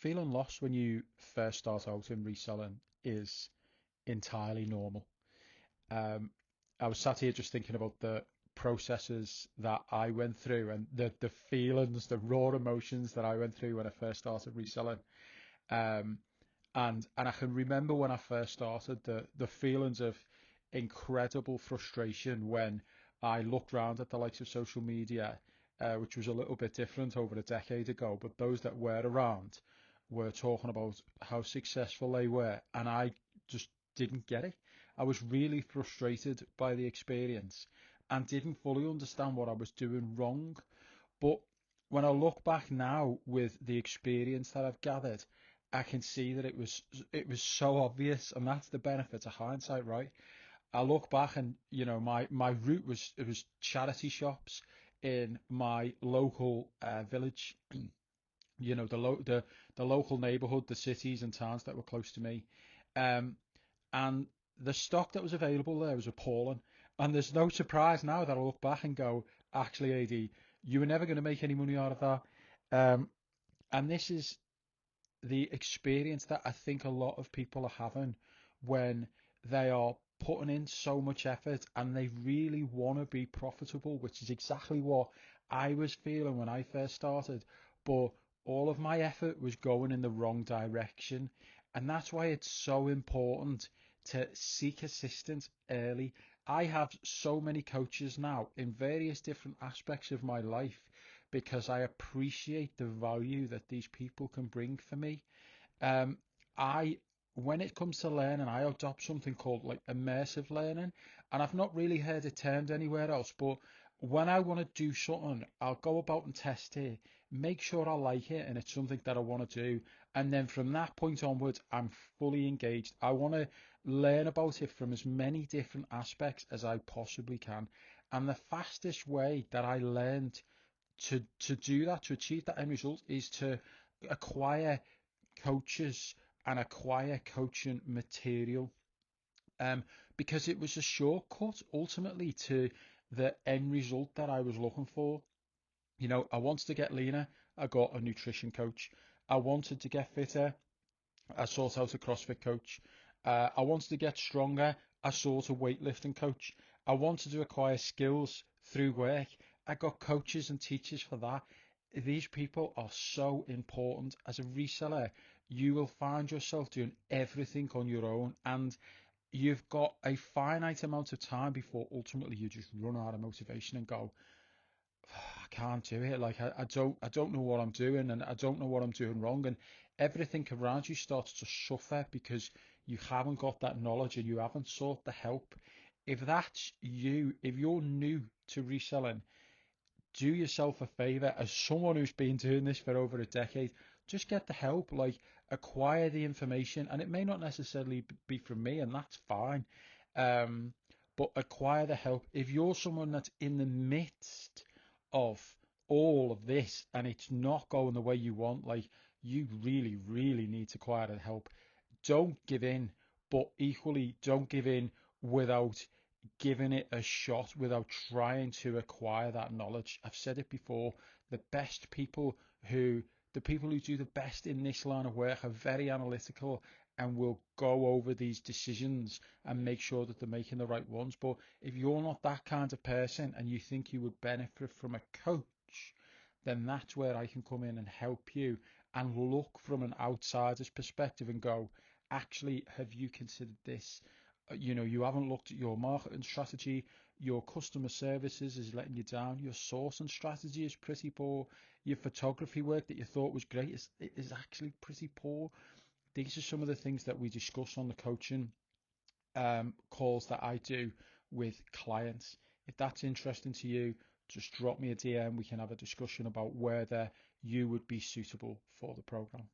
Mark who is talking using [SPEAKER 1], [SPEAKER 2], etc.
[SPEAKER 1] Feeling lost when you first start out in reselling is entirely normal. Um, I was sat here just thinking about the processes that I went through and the feelings, the raw emotions that I went through when I first started reselling. Um, and I can remember when I first started the feelings of incredible frustration when I looked around at the likes of social media, which was a little bit different over a decade ago, but those that were around were talking about how successful they were, and I just didn't get it. I was really frustrated by the experience and didn't fully understand what I was doing wrong. But when I look back now with the experience that I've gathered, I can see that it was so obvious, and that's the benefit of hindsight, right? I look back and my route was it was charity shops in my local village, the local neighborhood, the cities and towns that were close to me, um, and the stock that was available there was appalling. And there's no surprise now that I look back and go, actually, AD, you were never going to make any money out of that. And this is the experience that I think a lot of people are having when they are putting in so much effort and they really want to be profitable, which is exactly what I was feeling when I first started. But all of my effort was going in the wrong direction. And that's why it's so important to seek assistance early. I have so many coaches now in various different aspects of my life because I appreciate the value that these people can bring for me. Um, I, when it comes to learning, I adopt something called like immersive learning, and I've not really heard it termed anywhere else. But when I want to do something, I'll go about and test it, make sure I like it, and it's something that I want to do. And then from that point onwards, I'm fully engaged. I want to learn about it from as many different aspects as I possibly can. And the fastest way that I learned to do that, to achieve that end result, is to acquire coaches and acquire coaching material, um, because it was a shortcut ultimately to the end result that I was looking for. I wanted to get leaner, I got a nutrition coach. I wanted to get fitter, I sought out a CrossFit coach. I wanted to get stronger, I sought a weightlifting coach. I wanted to acquire skills through work, I got coaches and teachers for that. These people are so important. As a reseller, you will find yourself doing everything on your own, and you've got a finite amount of time before ultimately you just run out of motivation and go, I can't do it. Like I don't know what I'm doing, and I don't know what I'm doing wrong, and everything around you starts to suffer because you haven't got that knowledge and you haven't sought the help. If that's you, if you're new to reselling, do yourself a favor as someone who's been doing this for over a decade. Just get the help, like acquire the information, and it may not necessarily be from me, and that's fine. Um, but acquire the help. If you're someone that's in the midst of all of this and it's not going the way you want, like you really, really need to acquire the help. Don't give in, but equally don't give in without giving it a shot, without trying to acquire that knowledge. I've said it before, the best people who the people who do the best in this line of work are very analytical and will go over these decisions and make sure that they're making the right ones. But if you're not that kind of person and you think you would benefit from a coach, then that's where I can come in and help you and look from an outsider's perspective and go, actually, have you considered this? You haven't looked at your marketing strategy, your customer services is letting you down, your sourcing strategy is pretty poor, your photography work that you thought was great is actually pretty poor. These are some of the things that we discuss on the coaching calls that I do with clients. If that's interesting to you, just drop me a DM. We can have a discussion about whether you would be suitable for the program.